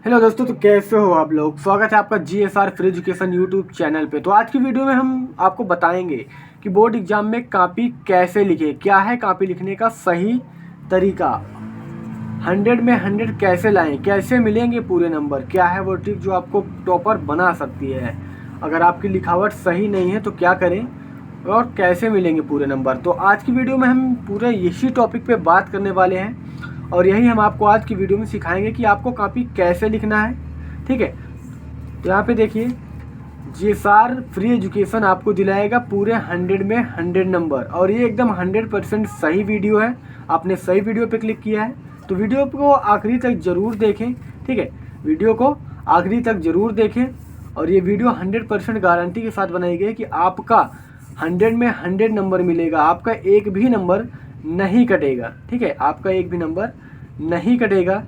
Hello दोस्तों, तो कैसे हो आप लोग। स्वागत है आपका GSR free education YouTube channel पे। तो आज की वीडियो में हम आपको बताएंगे कि बोर्ड एग्जाम में कॉपी कैसे लिखें, क्या है कॉपी लिखने का सही तरीका, 100 में 100 कैसे लाएं, कैसे मिलेंगे पूरे नंबर, क्या है वो ट्रिक जो आपको टॉपर बना सकती है। अगर आपकी लिखावट सही नहीं है तो क्या करें और कैसे मिलेंगे पूरे नंबर। तो आज की वीडियो में हम पूरे इसी टॉपिक पे बात करने वाले हैं और यही हम आपको आज की वीडियो में सिखाएंगे कि आपको कॉपी कैसे लिखना है। ठीक है, तो यहाँ पे देखिए, GSR फ्री एजुकेशन आपको दिलाएगा पूरे 100 में 100 नंबर और ये एकदम 100% सही वीडियो है। आपने सही वीडियो पे क्लिक किया है तो वीडियो को आखिरी तक ज़रूर देखें। ठीक है, वीडियो को आखिरी तक ज़रूर देखें और ये वीडियो 100% गारंटी के साथ बनाई गई है कि आपका 100 में 100 नंबर मिलेगा, आपका एक भी नंबर नहीं कटेगा। ठीक है, आपका एक भी नंबर नहीं कटेगा।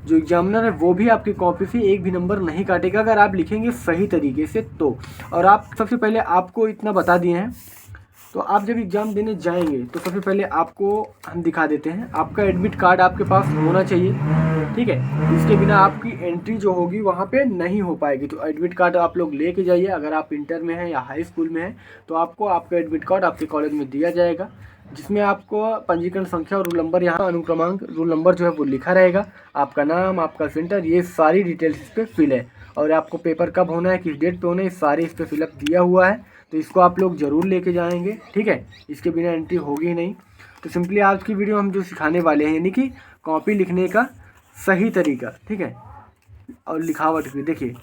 जो एग्जामिनर है वो भी आपकी कॉपी से एक भी नंबर नहीं काटेगा अगर आप लिखेंगे सही तरीके से तो। और आप सबसे पहले आपको इतना बता दिए हैं, तो आप जब एग्ज़ाम देने जाएंगे तो सबसे पहले आपको हम दिखा देते हैं, आपका एडमिट कार्ड आपके पास होना चाहिए। ठीक है, इसके बिना आपकी एंट्री जो होगी वहाँ पे नहीं हो पाएगी। तो एडमिट कार्ड आप लोग लेके जाइए। अगर आप इंटर में हैं या हाई स्कूल में हैं तो आपको आपका एडमिट कार्ड आपके कॉलेज में दिया जाएगा, जिसमें आपको पंजीकरण संख्या और रोल नंबर, यहाँ अनुक्रमांक, रोल नंबर जो है वो लिखा रहेगा, आपका नाम, आपका सेंटर, ये सारी डिटेल्स इस पर फिल है। और आपको पेपर कब होना है, किस डेट पे होना है, सारे इस पर फिलअप दिया हुआ है। तो इसको आप लोग ज़रूर लेके जाएंगे। ठीक है, इसके बिना एंट्री होगी ही नहीं। तो सिंपली आज की वीडियो हम जो सिखाने वाले हैं, यानी कि कॉपी लिखने का सही तरीका। ठीक है, और लिखावट भी देखिए।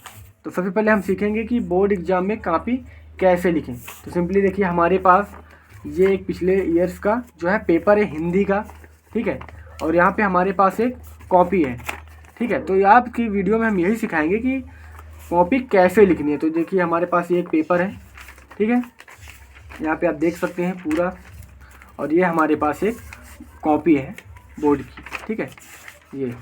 तो सबसे पहले हम सीखेंगे कि बोर्ड एग्जाम में कॉपी कैसे लिखें। तो सिंपली देखिए, हमारे पास ये एक पिछले ईयर्स का जो है पेपर है हिंदी का। ठीक है, और यहाँ पे हमारे पास एक कॉपी है। ठीक है, तो आपकी वीडियो में हम यही सिखाएंगे कि कॉपी कैसे लिखनी है। तो देखिए, हमारे पास ये एक पेपर है। ठीक है, यहाँ पे आप देख सकते हैं पूरा, और ये हमारे पास एक कॉपी है बोर्ड की। ठीक है, ये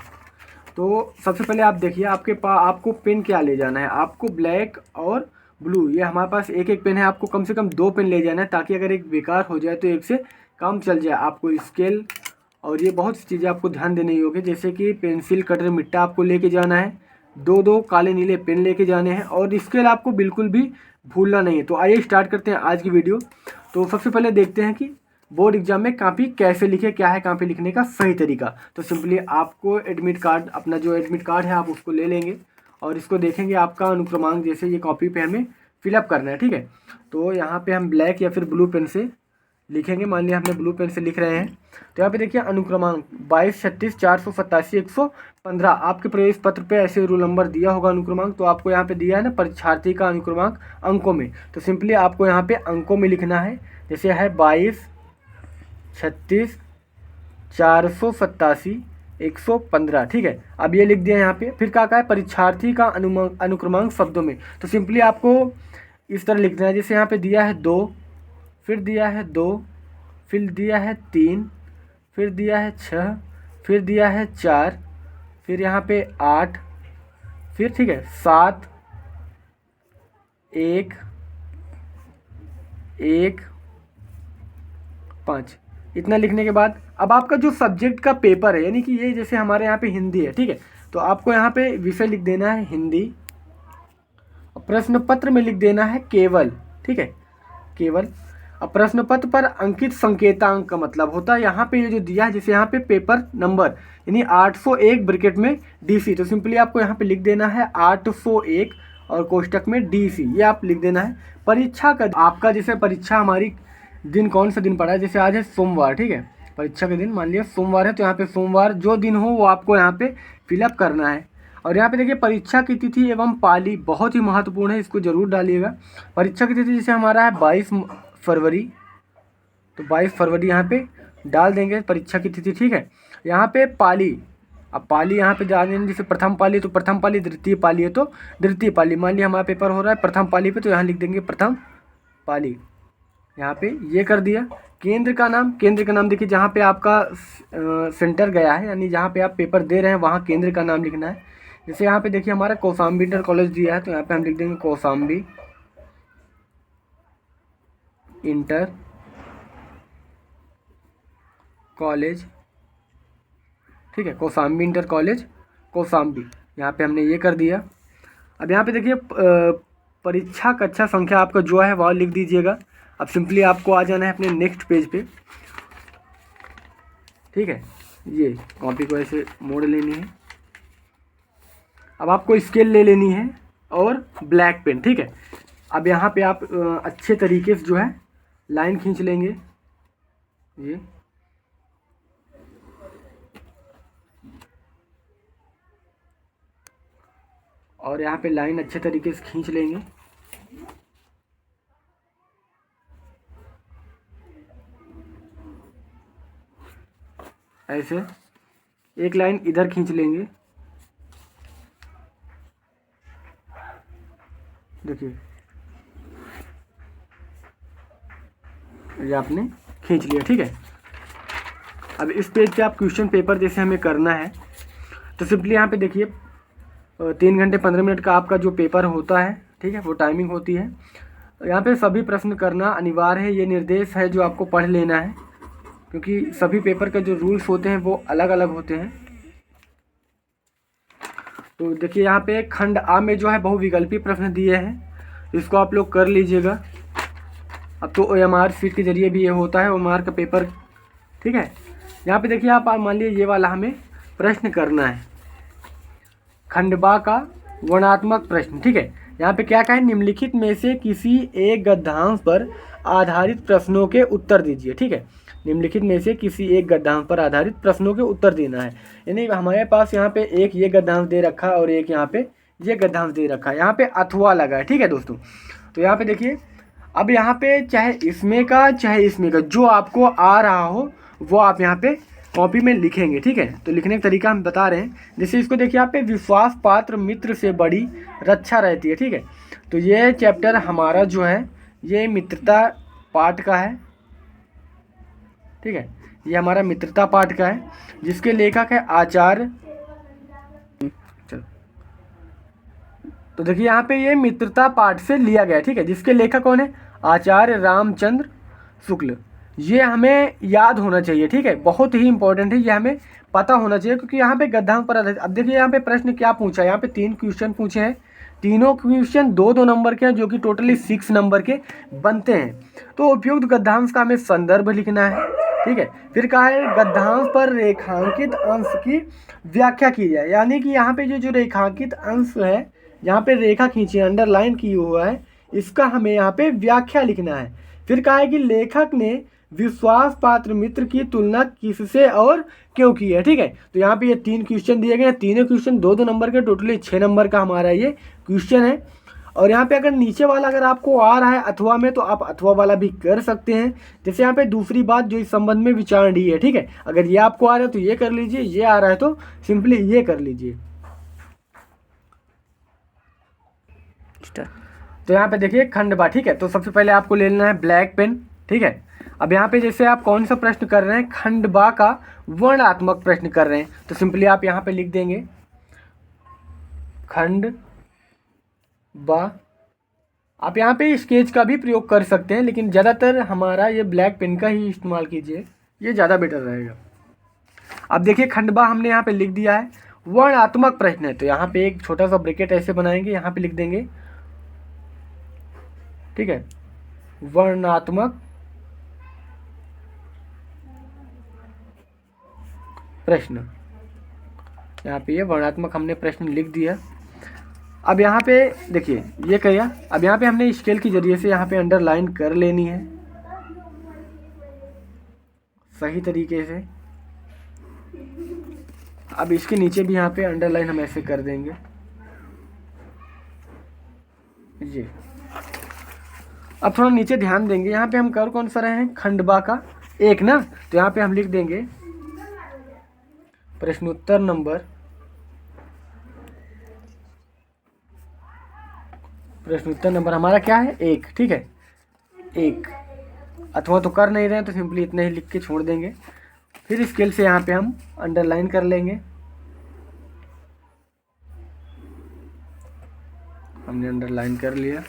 तो सबसे पहले आप देखिए, आपके पास आपको पेन क्या ले जाना है, आपको ब्लैक और ब्लू, ये हमारे पास एक एक पेन है। आपको कम से कम 2 पेन ले जाना है ताकि अगर एक बेकार हो जाए तो एक से काम चल जाए। आपको स्केल और ये बहुत सी चीज़ें आपको ध्यान देनी होगी, जैसे कि पेंसिल, कटर, मिट्टा आपको लेके जाना है, 2 काले नीले पेन लेके जाने हैं और स्केल आपको बिल्कुल भी भूलना नहीं है। तो आइए स्टार्ट करते हैं आज की वीडियो। तो सबसे पहले देखते हैं कि बोर्ड एग्जाम में कॉपी कैसे लिखे, क्या है कॉपी लिखने का सही तरीका। तो सिंपली आपको एडमिट कार्ड, अपना जो एडमिट कार्ड है आप उसको ले लेंगे और इसको देखेंगे आपका अनुक्रमांक जैसे ये कॉपी पे हमें फिलअप करना है। ठीक है, तो यहाँ पे हम ब्लैक या फिर ब्लू पेन से लिखेंगे। मान लिया हमने ब्लू पेन से लिख रहे हैं, तो यहाँ पे देखिए अनुक्रमांक 22, 36, 487, 115। आपके प्रवेश पत्र पे ऐसे रोल नंबर दिया होगा अनुक्रमांक, तो आपको यहाँ पे दिया है ना परीक्षार्थी का अनुक्रमांक अंकों में। तो सिंपली आपको यहाँ पे अंकों में लिखना है, जैसे है 22, 36, 487, 115। ठीक है, अब ये लिख दिया यहाँ पे। फिर क्या है, परीक्षार्थी का अनुक्रमांक शब्दों में। तो सिंपली आपको इस तरह लिखना है, जैसे यहाँ पे दिया है 2, फिर दिया है 2, फिर दिया है 3, फिर दिया है 6, फिर दिया है 4, फिर यहाँ पे 8, फिर ठीक है 7, 1, 1, 5। इतना लिखने के बाद अब आपका जो सब्जेक्ट का पेपर है, यानी कि ये जैसे हमारे यहाँ पे हिंदी है। ठीक है, तो आपको यहाँ पे विषय लिख देना है हिंदी और प्रश्न पत्र में लिख देना है केवल। ठीक है, केवल। अब प्रश्न पत्र पर अंकित संकेतांक का मतलब होता है यहाँ पे ये जो दिया है, जैसे यहाँ पे पेपर नंबर यानी 801 ब्रैकेट में DC। तो सिंपली आपको यहाँ पे लिख देना है 801 और कोष्टक में DC, ये आप लिख देना है। परीक्षा का आपका, जैसे परीक्षा हमारी दिन कौन सा दिन पड़ा है, जैसे आज है सोमवार। ठीक है, परीक्षा के दिन मान लिया सोमवार है, तो यहाँ पे सोमवार जो दिन हो वो आपको यहाँ पे फिलअप करना है। और यहाँ पे देखिए, परीक्षा की तिथि एवं पाली बहुत ही महत्वपूर्ण है, इसको जरूर डालिएगा। परीक्षा की तिथि जैसे हमारा है 22 फरवरी, तो 22 फरवरी यहाँ पे डाल देंगे परीक्षा की तिथि। ठीक है, यहाँ पे पाली, अब पाली यहाँ पे डाल देंगे, जैसे प्रथम पाली तो प्रथम पाली, द्वितीय पाली है तो द्वितीय पाली। मान लिया हमारा पेपर हो रहा है प्रथम पाली पे, तो यहाँ लिख देंगे प्रथम पाली। यहाँ पे ये कर दिया। केंद्र का नाम, केंद्र का नाम देखिए जहाँ पे आपका सेंटर गया है, यानी जहाँ पे आप पेपर दे रहे हैं वहाँ केंद्र का नाम लिखना है। जैसे यहाँ पे देखिए हमारा कौशाम्बी इंटर कॉलेज दिया है, तो यहाँ पे हम लिख देंगे कौशाम्बी इंटर कॉलेज। ठीक है, कौशाम्बी इंटर कॉलेज कौशाम्बी, यहाँ पे हमने ये कर दिया। अब यहाँ पे देखिए परीक्षा कक्षा संख्या आपका जो है वह लिख दीजिएगा। अब सिंपली आपको आ जाना है अपने नेक्स्ट पेज पे, ठीक है। ये कॉपी को ऐसे मोड़ लेनी है। अब आपको स्केल ले लेनी है और ब्लैक पेन, ठीक है। अब यहाँ पे आप अच्छे तरीके से जो है लाइन खींच लेंगे, ये और यहाँ पे लाइन अच्छे तरीके से खींच लेंगे। ऐसे एक लाइन इधर खींच लेंगे, देखिए ये आपने खींच लिया, ठीक है। अब इस पेज पे आप क्वेश्चन पेपर जैसे हमें करना है तो सिंपली यहाँ पे देखिए 3 घंटे 15 मिनट का आपका जो पेपर होता है, ठीक है, वो टाइमिंग होती है। यहाँ पे सभी प्रश्न करना अनिवार्य है, ये निर्देश है जो आपको पढ़ लेना है, क्योंकि सभी पेपर के जो रूल्स होते हैं वो अलग अलग होते हैं। तो देखिए यहाँ पे खंड आ में जो है बहुविकल्पी प्रश्न दिए हैं, इसको आप लोग कर लीजिएगा। अब तो OMR शीट के जरिए भी ये होता है, OMR का पेपर, ठीक है। यहाँ पे देखिए आप मान लीजिए ये वाला हमें प्रश्न करना है, खंड बा का वर्णात्मक प्रश्न, ठीक है। यहाँ पे क्या है, निम्नलिखित में से किसी एक गद्यांश पर आधारित प्रश्नों के उत्तर दीजिए, ठीक है। निम्नलिखित में से किसी एक गद्यांश पर आधारित प्रश्नों के उत्तर देना है। यानी हमारे पास यहाँ पे एक ये गद्यांश दे रखा है और एक यहाँ पे ये गद्यांश दे रखा है, यहाँ पे अथवा लगा है, ठीक है दोस्तों। तो यहाँ पे देखिए अब यहाँ पे चाहे इसमें का चाहे इसमें का जो आपको आ रहा हो वो आप यहाँ पे कॉपी में लिखेंगे, ठीक है। तो लिखने का तरीका हम बता रहे हैं, जैसे इसको देखिए यहाँ पे विश्वास पात्र मित्र से बड़ी रक्षा रहती है, ठीक है। तो ये चैप्टर हमारा जो है ये मित्रता पाठ का है, ठीक है। ये हमारा मित्रता पाठ का है, जिसके लेखक है आचार्य, तो देखिए यहाँ पे ये मित्रता पाठ से लिया गया, ठीक है। जिसके लेखक कौन है, आचार्य रामचंद्र शुक्ल। ये हमें याद होना चाहिए, ठीक है, बहुत ही इंपॉर्टेंट है, ये हमें पता होना चाहिए, क्योंकि यहाँ पे गद्यांश पर आधारित। अब देखिए यहाँ पे प्रश्न क्या पूछा है, यहाँ पे 3 क्वेश्चन पूछे हैं, तीनों क्वेश्चन 2-2 नंबर के हैं, जो कि टोटली 6 नंबर के बनते हैं। तो उपयुक्त गद्यांश का हमें संदर्भ लिखना है, ठीक है। फिर कहा है गद्यांश पर रेखांकित अंश की व्याख्या की जाए, यानी कि यहाँ पे जो रेखांकित अंश है, यहाँ पे रेखा खींची है, अंडरलाइन की हुआ है, इसका हमें यहाँ पे व्याख्या लिखना है। फिर कहा है कि लेखक ने विश्वास पात्र मित्र की तुलना किससे और क्यों की है, ठीक है। तो यहाँ पे ये 3 क्वेश्चन दिए गए हैं, तीनों क्वेश्चन 2-2 नंबर के, टोटली 6 नंबर का हमारा ये क्वेश्चन है। और यहाँ पे अगर नीचे वाला अगर आपको आ रहा है अथवा में, तो आप अथवा वाला भी कर सकते हैं। जैसे यहाँ पे दूसरी बात जो इस संबंध में विचारणीय है, ठीक है। अगर ये आपको आ रहा है तो ये कर लीजिए, ये आ रहा है तो सिंपली ये कर लीजिए। तो यहाँ पे देखिए खंडबा, ठीक है। तो सबसे पहले आपको ले लेना है ब्लैक पेन, ठीक है। अब यहाँ पे जैसे आप कौन सा प्रश्न कर रहे हैं, खंडबा का वर्णात्मक प्रश्न कर रहे हैं, तो सिंपली आप यहाँ पे लिख देंगे खंड बा। आप यहाँ पे स्केच का भी प्रयोग कर सकते हैं, लेकिन ज़्यादातर हमारा ये ब्लैक पेन का ही इस्तेमाल कीजिए, ये ज़्यादा बेटर रहेगा। अब देखिए खंडबा हमने यहाँ पे लिख दिया है, वर्णात्मक प्रश्न है, तो यहाँ पे एक छोटा सा ब्रैकेट ऐसे बनाएंगे, यहाँ पे लिख देंगे, ठीक है, वर्णात्मक प्रश्न। यहाँ पे ये वर्णात्मक हमने प्रश्न लिख दिया। अब यहाँ पे देखिए ये क्या, अब यहाँ पे हमने स्केल के जरिए से यहाँ पे अंडरलाइन कर लेनी है सही तरीके से। अब इसके नीचे भी यहाँ पे अंडरलाइन हम ऐसे कर देंगे, ये। अब थोड़ा नीचे ध्यान देंगे, यहाँ पे हम कर कौन सा रहे हैं, खंडबा का 1 ना, तो यहाँ पे हम लिख देंगे प्रश्नोत्तर नंबर, प्रश्नोत्तर नंबर हमारा क्या है 1, ठीक है, 1। अथवा तो कर नहीं रहे हैं तो सिंपली इतना ही लिख के छोड़ देंगे। फिर स्केल से यहाँ पे हम अंडरलाइन कर लेंगे, हमने अंडरलाइन कर लिया,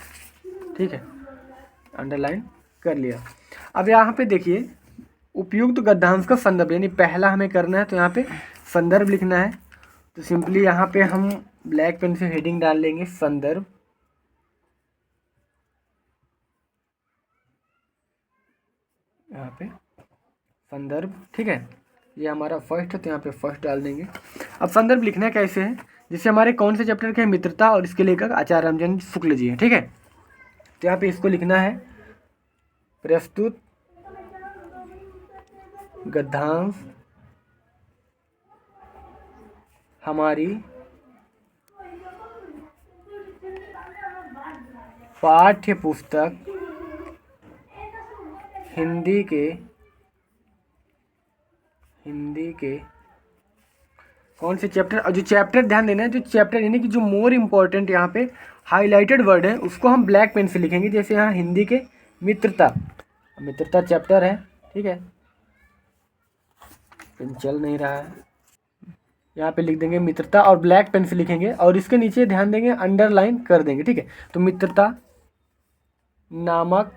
ठीक है, अंडरलाइन कर लिया। अब यहाँ पे देखिए उपयुक्त गद्यांश का संदर्भ, यानी पहला हमें करना है, तो यहाँ पे संदर्भ लिखना है। तो सिंपली यहाँ पे हम ब्लैक पेन से हेडिंग डाल लेंगे संदर्भ। यहाँ पे संदर्भ, ठीक है, ये हमारा फर्स्ट है तो यहाँ पे फर्स्ट डाल देंगे। अब संदर्भ लिखना कैसे है, जिससे हमारे कौन से चैप्टर के मित्रता और इसके लेखक आचार्य रामचंद्र शुक्ल जी हैं, ठीक है। तो यहाँ पे इसको लिखना है प्रस्तुत गद्यांश हमारी पाठ्य पुस्तक हिंदी के कौन से चैप्टर, और जो चैप्टर ध्यान देना है, जो चैप्टर यानी कि जो मोर इम्पोर्टेंट यहाँ पे हाईलाइटेड वर्ड है उसको हम ब्लैक पेन से लिखेंगे। जैसे यहाँ हिंदी के मित्रता चैप्टर है, ठीक है, पेन चल नहीं रहा है, यहाँ पे लिख देंगे मित्रता और ब्लैक पेन से लिखेंगे और इसके नीचे ध्यान देंगे अंडरलाइन कर देंगे, ठीक है। तो मित्रता नामक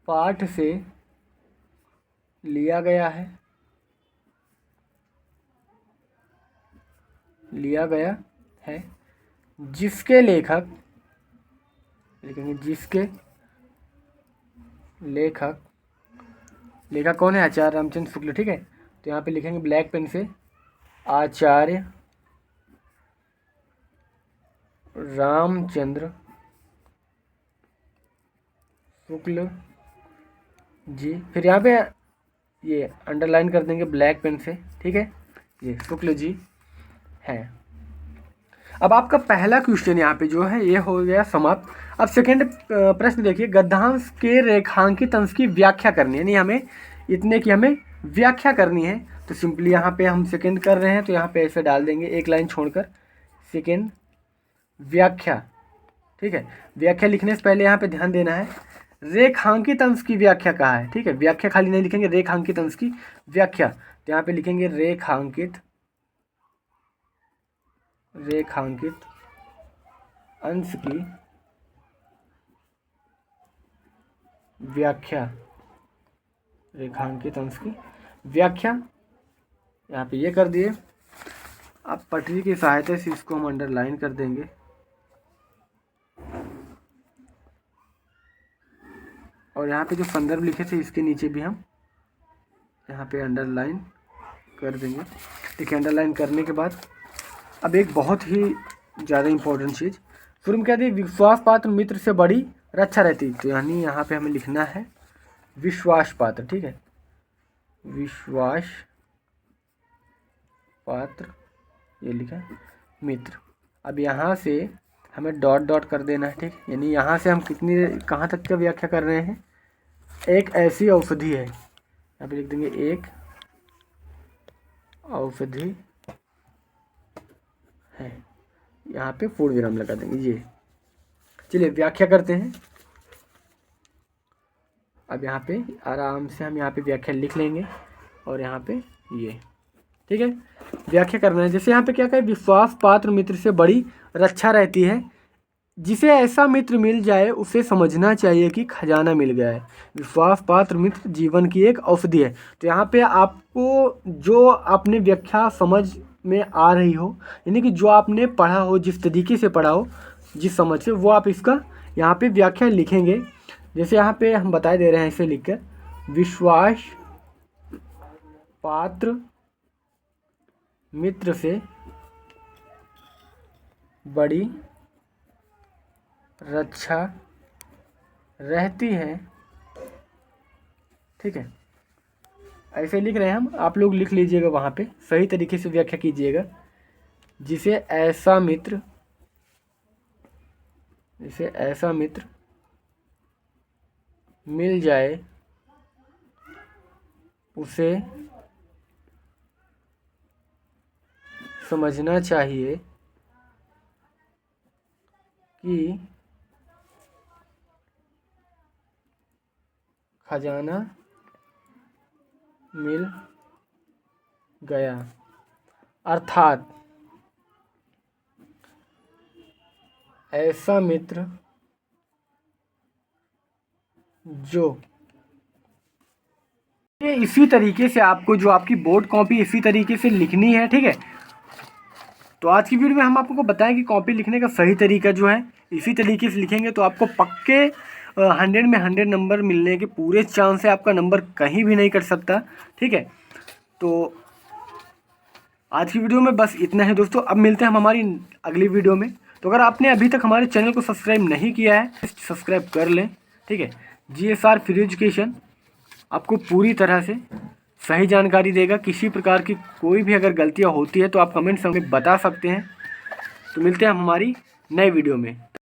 पाठ से लिया गया है जिसके लेखक लिखेंगे, जिसके लेखक कौन है, आचार्य रामचंद्र शुक्ल, ठीक है। तो यहाँ पे लिखेंगे ब्लैक पेन से आचार्य रामचंद्र शुक्ल जी, फिर यहाँ पे ये अंडरलाइन कर देंगे ब्लैक पेन से, ठीक है, ये शुक्ल जी है। अब आपका पहला क्वेश्चन यहाँ पे जो है ये हो गया समाप्त। अब सेकंड प्रश्न देखिए, गद्यांश के रेखांकित अंश की व्याख्या करनी है, यानी हमें इतने की हमें व्याख्या करनी है। तो सिंपली यहाँ पे हम सेकंड कर रहे हैं तो यहाँ पे ऐसे डाल देंगे एक लाइन छोड़कर, सेकंड व्याख्या, ठीक है। व्याख्या लिखने से पहले यहाँ पे ध्यान देना है रेखांकित अंश की व्याख्या कहाँ है, ठीक है। व्याख्या खाली नहीं लिखेंगे, रेखांकित अंश की व्याख्या। तो यहाँ पे लिखेंगे रेखांकित अंश की व्याख्या, रेखांकित अंश की व्याख्या यहाँ पे ये कर दिए। अब पटरी की सहायता से इसको हम अंडरलाइन कर देंगे, और यहाँ पे जो संदर्भ लिखे थे इसके नीचे भी हम यहाँ पे अंडरलाइन कर देंगे। देखिए अंडरलाइन करने के बाद अब एक बहुत ही ज़्यादा इम्पोर्टेंट चीज़ शुरू में क्या दी, विश्वास पात्र मित्र से बड़ी रक्षा रहती। तो यानी यहाँ पे हमें लिखना है विश्वास पात्र, ठीक है, विश्वास पात्र ये लिखा मित्र। अब यहाँ से हमें डॉट डॉट कर देना है, ठीक, यानी यहाँ से हम कितनी कहाँ तक का व्याख्या कर रहे हैं, एक ऐसी औषधि है, यहाँ पे लिख देंगे एक औषधि है, यहाँ पे पूर्ण विराम लगा देंगे। ये चलिए व्याख्या करते हैं। अब यहाँ पे आराम से हम यहाँ पे व्याख्या लिख लेंगे और यहाँ पे ये, ठीक है, व्याख्या करना है। जैसे यहाँ पे क्या कहे, विश्वास पात्र मित्र से बड़ी रक्षा रहती है, जिसे ऐसा मित्र मिल जाए उसे समझना चाहिए कि खजाना मिल गया है। विश्वास पात्र मित्र जीवन की एक औषधि है। तो यहाँ पे आपको जो आपने व्याख्या समझ में आ रही हो, यानी कि जो आपने पढ़ा हो, जिस तरीके से पढ़ा हो, जिस समझ से, वो आप इसका यहाँ पे व्याख्या लिखेंगे। जैसे यहाँ पे हम बता दे रहे हैं इसे लिखकर, विश्वास पात्र मित्र से बड़ी रक्षा रहती है, ठीक है, ऐसे लिख रहे हैं हम, आप लोग लिख लीजिएगा, वहाँ पे सही तरीके से व्याख्या कीजिएगा। जिसे ऐसा मित्र मिल जाए उसे समझना चाहिए कि खजाना मिल गया। अर्थात ऐसा मित्र जो ये इसी तरीके से आपको जो आपकी बोर्ड कॉपी इसी तरीके से लिखनी है, ठीक है। तो आज की वीडियो में हम आपको बताएं कि कॉपी लिखने का सही तरीका जो है इसी तरीके से लिखेंगे तो आपको पक्के 100 में 100 नंबर मिलने के पूरे चांस है। आपका नंबर कहीं भी नहीं कट सकता, ठीक है। तो आज की वीडियो में बस इतना है दोस्तों। अब मिलते हैं हम हमारी अगली वीडियो में। तो अगर आपने अभी तक हमारे चैनल को सब्सक्राइब नहीं किया है सब्सक्राइब कर लें, ठीक है। GSR फ्री एजुकेशन आपको पूरी तरह से सही जानकारी देगा। किसी प्रकार की कोई भी अगर गलतियां होती है तो आप कमेंट्स में बता सकते हैं। तो मिलते हैं हम हमारी नई वीडियो में।